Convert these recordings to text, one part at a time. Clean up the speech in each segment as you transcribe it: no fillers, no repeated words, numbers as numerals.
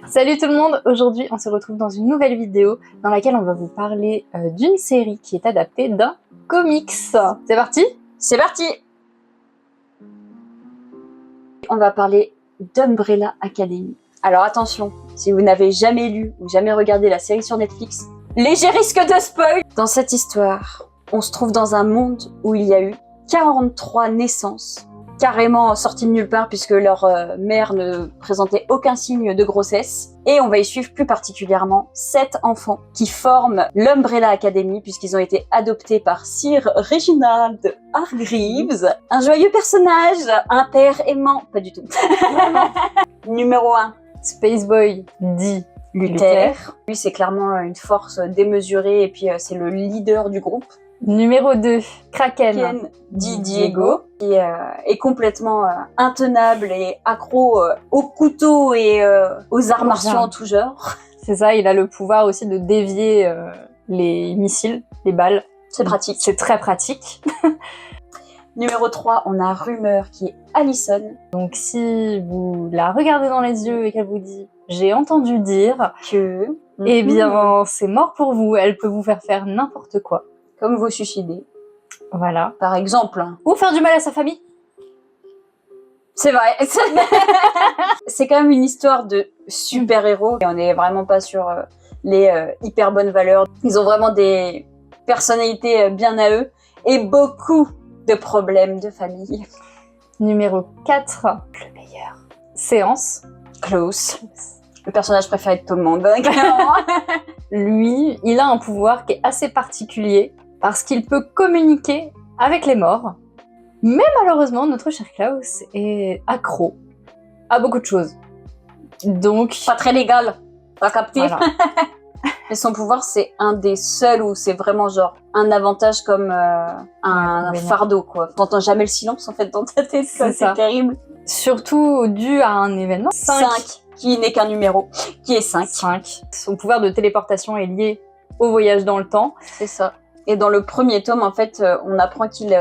Salut tout le monde, aujourd'hui on se retrouve dans une nouvelle vidéo dans laquelle on va vous parler d'une série qui est adaptée d'un comics. C'est parti? C'est parti! On va parler d'Umbrella Academy. Alors attention, si vous n'avez jamais lu ou jamais regardé la série sur Netflix, léger risque de spoil! Dans cette histoire, on se trouve dans un monde où il y a eu 43 naissances, carrément sorties de nulle part puisque leur mère ne présentait aucun signe de grossesse. Et on va y suivre plus particulièrement 7 enfants qui forment l'Umbrella Academy puisqu'ils ont été adoptés par Sir Reginald Hargreaves, un joyeux personnage, un père aimant, pas du tout. Numéro 1, Space Boy dit Luther. Lui c'est clairement une force démesurée et puis c'est le leader du groupe. Numéro 2, Kraken Ken dit Diego, qui est complètement intenable et accro aux couteaux et aux arts martiaux en tout genre. C'est ça, il a le pouvoir aussi de dévier les missiles, les balles. C'est pratique. C'est très pratique. Numéro 3, on a Rumeur qui est Allison. Donc si vous la regardez dans les yeux et qu'elle vous dit « j'ai entendu dire que... » eh bien c'est mort pour vous, elle peut vous faire n'importe quoi. Comme vous suicider. Voilà. Par exemple. Ou faire du mal à sa famille. C'est vrai. C'est quand même une histoire de super-héros. Et on n'est vraiment pas sur les hyper bonnes valeurs. Ils ont vraiment des personnalités bien à eux. Et beaucoup de problèmes de famille. Numéro 4. Le meilleur. Séance. Klaus. Le personnage préféré de tout le monde. Lui, il a un pouvoir qui est assez particulier. Parce qu'il peut communiquer avec les morts. Mais malheureusement, notre cher Klaus est accro à beaucoup de choses. Donc... Pas très légal, pas capté. Voilà. Mais son pouvoir, c'est un des seuls où c'est vraiment genre un avantage comme un fardeau, quoi. T'entends jamais le silence, en fait, dans ta tête, c'est terrible. Surtout dû à un événement. 5, qui n'est qu'un numéro, qui est 5. 5. Son pouvoir de téléportation est lié au voyage dans le temps. C'est ça. Et dans le premier tome, en fait, on apprend qu'il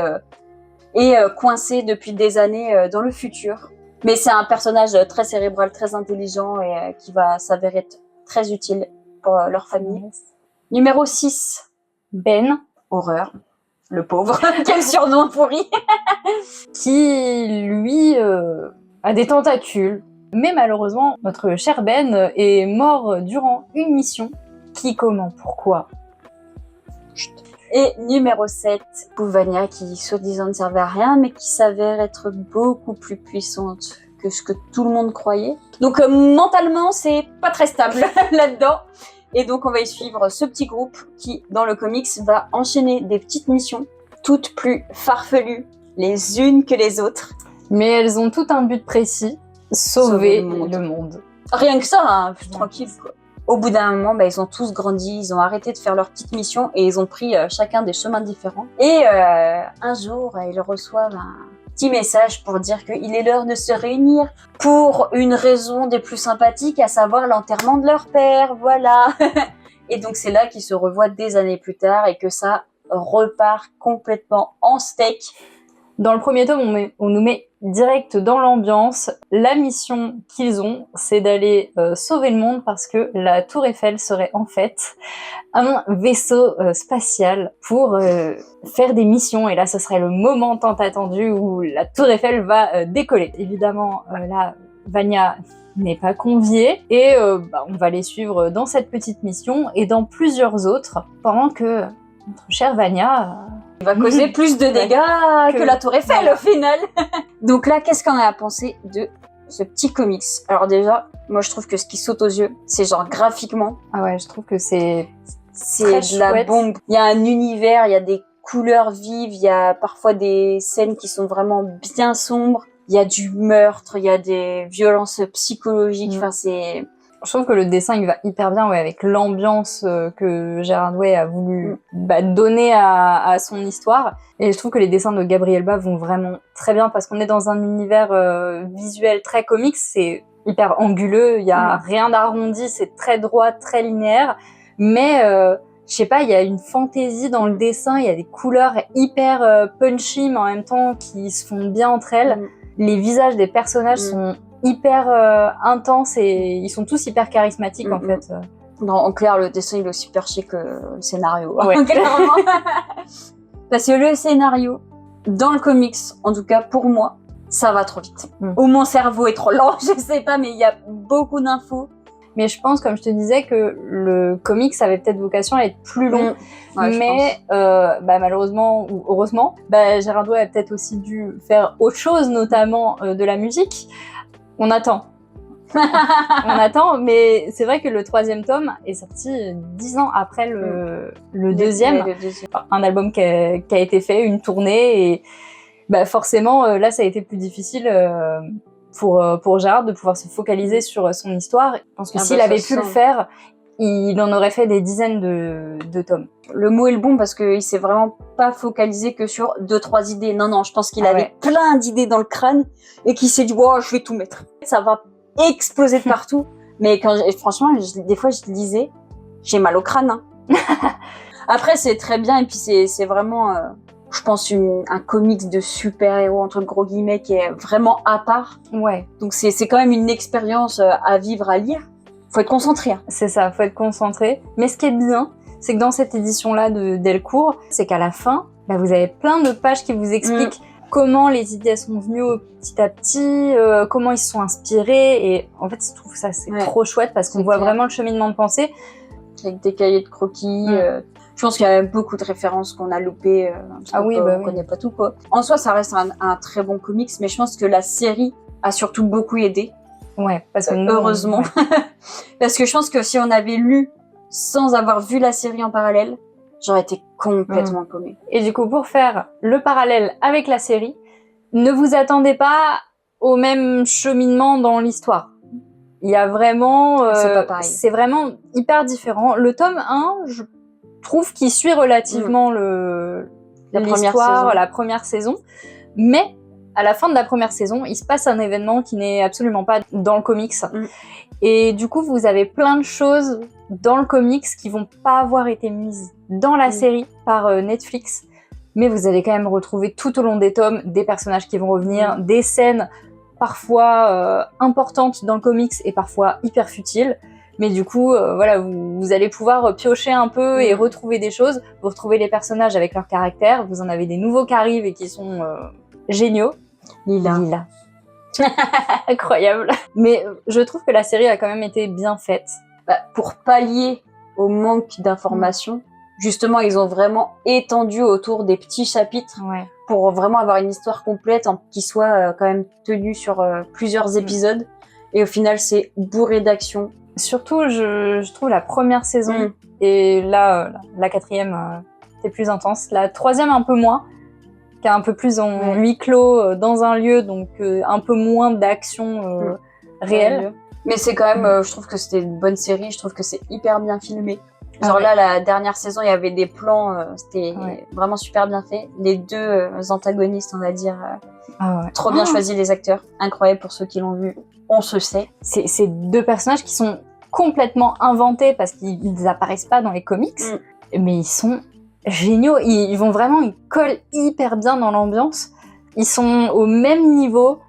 est coincé depuis des années dans le futur. Mais c'est un personnage très cérébral, très intelligent et qui va s'avérer être très utile pour leur famille. Numéro 6. Ben. Horreur. Le pauvre. Quel surnom pourri. Qui, lui, a des tentacules. Mais malheureusement, notre cher Ben est mort durant une mission. Qui, comment, pourquoi? Et numéro 7, Vania qui soi-disant ne servait à rien, mais qui s'avère être beaucoup plus puissante que ce que tout le monde croyait. Donc mentalement, c'est pas très stable là-dedans. Et donc on va y suivre ce petit groupe qui, dans le comics, va enchaîner des petites missions, toutes plus farfelues les unes que les autres. Mais elles ont tout un but précis, sauver le monde. Rien que ça, hein, tranquille quoi. Au bout d'un moment, ils ont tous grandi, ils ont arrêté de faire leurs petites missions et ils ont pris chacun des chemins différents. Et un jour, ils reçoivent un petit message pour dire qu'il est l'heure de se réunir pour une raison des plus sympathiques, à savoir l'enterrement de leur père, voilà. Et donc c'est là qu'ils se revoient des années plus tard et que ça repart complètement en steak. Dans le premier tome, on nous met direct dans l'ambiance. La mission qu'ils ont, c'est d'aller sauver le monde parce que la Tour Eiffel serait en fait un vaisseau spatial pour faire des missions. Et là, ce serait le moment tant attendu où la Tour Eiffel va décoller. Évidemment, là, Vania n'est pas conviée et on va les suivre dans cette petite mission et dans plusieurs autres pendant que notre chère Vania... Il va causer plus de dégâts que la Tour Eiffel au final. Donc là, qu'est-ce qu'on a à penser de ce petit comics? Alors déjà, moi je trouve que ce qui saute aux yeux, c'est genre graphiquement. Ah ouais, je trouve que c'est de la bombe. Il y a un univers, il y a des couleurs vives, il y a parfois des scènes qui sont vraiment bien sombres. Il y a du meurtre, il y a des violences psychologiques. Enfin, c'est... Je trouve que le dessin il va hyper bien avec l'ambiance que Gérard Way a voulu donner à son histoire. Et je trouve que les dessins de Gabriel Bá vont vraiment très bien parce qu'on est dans un univers visuel très comics. C'est hyper anguleux, il y a rien d'arrondi, c'est très droit, très linéaire. Mais je sais pas, il y a une fantaisie dans le dessin, il y a des couleurs hyper punchy mais en même temps qui se font bien entre elles. Les visages des personnages sont hyper intense et ils sont tous hyper charismatiques en fait. Non, en clair, le dessin il est aussi perché que le scénario. Ouais. Clairement. Parce que le scénario, dans le comics, en tout cas pour moi, ça va trop vite. Ou mon cerveau est trop lent, je sais pas, mais il y a beaucoup d'infos. Mais je pense, comme je te disais, que le comics avait peut-être vocation à être plus long. Ouais, mais malheureusement ou heureusement, Gérard Way a peut-être aussi dû faire autre chose, notamment de la musique. On attend. On attend, mais c'est vrai que le 3e tome est sorti 10 ans après le deuxième. Le deuxième. Un album qui a été fait, une tournée, et forcément, là, ça a été plus difficile pour Gérard de pouvoir se focaliser sur son histoire. Je pense que s'il avait pu le faire, il en aurait fait des dizaines de tomes. Le mot est le bon parce qu'il s'est vraiment pas focalisé que sur 2-3 idées. Non, je pense qu'il avait plein d'idées dans le crâne et qu'il s'est dit, wow, je vais tout mettre. Ça va exploser de partout. Mais franchement, des fois, je lisais, j'ai mal au crâne. Hein. Après, c'est très bien et puis c'est vraiment, je pense, un comics de super-héros, entre gros guillemets, qui est vraiment à part. Ouais. Donc c'est quand même une expérience à vivre, à lire. Faut être concentré. Hein. C'est ça, faut être concentré. Mais ce qui est bien, c'est que dans cette édition-là de Delcourt, c'est qu'à la fin, vous avez plein de pages qui vous expliquent comment les idées sont venues petit à petit, comment ils se sont inspirés. Et en fait, je trouve ça c'est trop chouette parce qu'on voit vraiment le cheminement de pensée. Avec des cahiers de croquis. Je pense qu'il y a beaucoup de références qu'on a loupées. On connaît pas tout, quoi. En soi, ça reste un très bon comics, mais je pense que la série a surtout beaucoup aidé. Ouais, parce que heureusement. Parce que je pense que si on avait lu sans avoir vu la série en parallèle, j'aurais été complètement paumée. Et du coup, pour faire le parallèle avec la série, ne vous attendez pas au même cheminement dans l'histoire. Il y a vraiment... c'est pas pareil. C'est vraiment hyper différent. Le tome 1, je trouve qu'il suit relativement l'histoire, la première saison. Mais à la fin de la première saison, il se passe un événement qui n'est absolument pas dans le comics. Et du coup, vous avez plein de choses dans le comics qui vont pas avoir été mises dans la série par Netflix. Mais vous allez quand même retrouver tout au long des tomes des personnages qui vont revenir, des scènes parfois importantes dans le comics et parfois hyper futiles. Mais du coup, vous allez pouvoir piocher un peu et retrouver des choses. Vous retrouvez les personnages avec leur caractère. Vous en avez des nouveaux qui arrivent et qui sont géniaux. Lila. Incroyable. Mais je trouve que la série a quand même été bien faite. Pour pallier au manque d'informations, justement, ils ont vraiment étendu autour des petits chapitres pour vraiment avoir une histoire complète qui soit quand même tenue sur plusieurs épisodes. Et au final, c'est bourré d'action. Surtout, je trouve la première saison et là, la 4e, c'est plus intense. La 3e, un peu moins, qui est un peu plus en huis clos dans un lieu, donc un peu moins d'action réelle. Mais c'est quand même, je trouve que c'était une bonne série, je trouve que c'est hyper bien filmé. Genre là, la dernière saison, il y avait des plans, c'était vraiment super bien fait. Les deux antagonistes, on va dire, trop bien choisi les acteurs. Incroyable pour ceux qui l'ont vu, on se sait. C'est deux personnages qui sont complètement inventés parce qu'ils apparaissent pas dans les comics, mais ils sont géniaux. Ils collent hyper bien dans l'ambiance. Ils sont au même niveau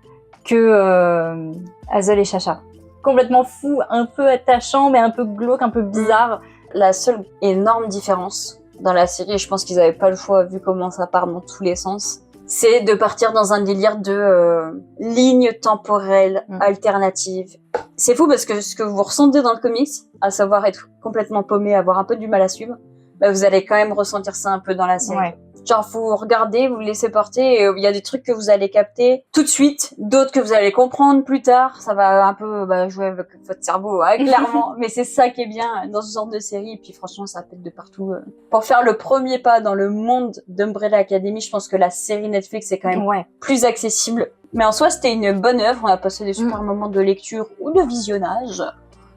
que Hazel et Chacha. Complètement fou, un peu attachant, mais un peu glauque, un peu bizarre. La seule énorme différence dans la série, et je pense qu'ils n'avaient pas le choix vu comment ça part dans tous les sens, c'est de partir dans un délire de ligne temporelle alternative. C'est fou parce que ce que vous ressentez dans le comics, à savoir être complètement paumé, avoir un peu du mal à suivre, vous allez quand même ressentir ça un peu dans la série. Genre, vous regardez, vous vous laissez porter, et il y a des trucs que vous allez capter tout de suite, d'autres que vous allez comprendre plus tard. Ça va un peu jouer avec votre cerveau, clairement. Mais c'est ça qui est bien dans ce genre de série. Et puis franchement, ça pète de partout. Pour faire le premier pas dans le monde d'Umbrella Academy, je pense que la série Netflix est quand même plus accessible. Mais en soi, c'était une bonne œuvre. On a passé des super moments de lecture ou de visionnage.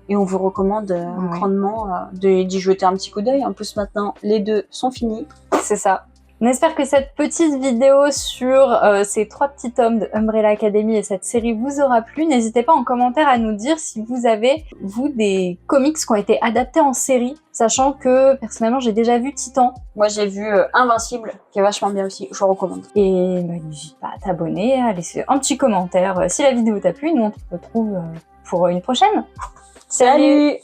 Et on vous recommande grandement d'y jeter un petit coup d'œil. En plus, maintenant, les deux sont finis. C'est ça. On espère que cette petite vidéo sur ces 3 petits tomes de Umbrella Academy et cette série vous aura plu. N'hésitez pas en commentaire à nous dire si vous avez, vous, des comics qui ont été adaptés en série, sachant que, personnellement, j'ai déjà vu Titan. Moi, j'ai vu Invincible, qui est vachement bien aussi, je vous recommande. Et bah, n'hésite pas à t'abonner, à laisser un petit commentaire si la vidéo t'a plu. Nous, on te retrouve pour une prochaine. Salut.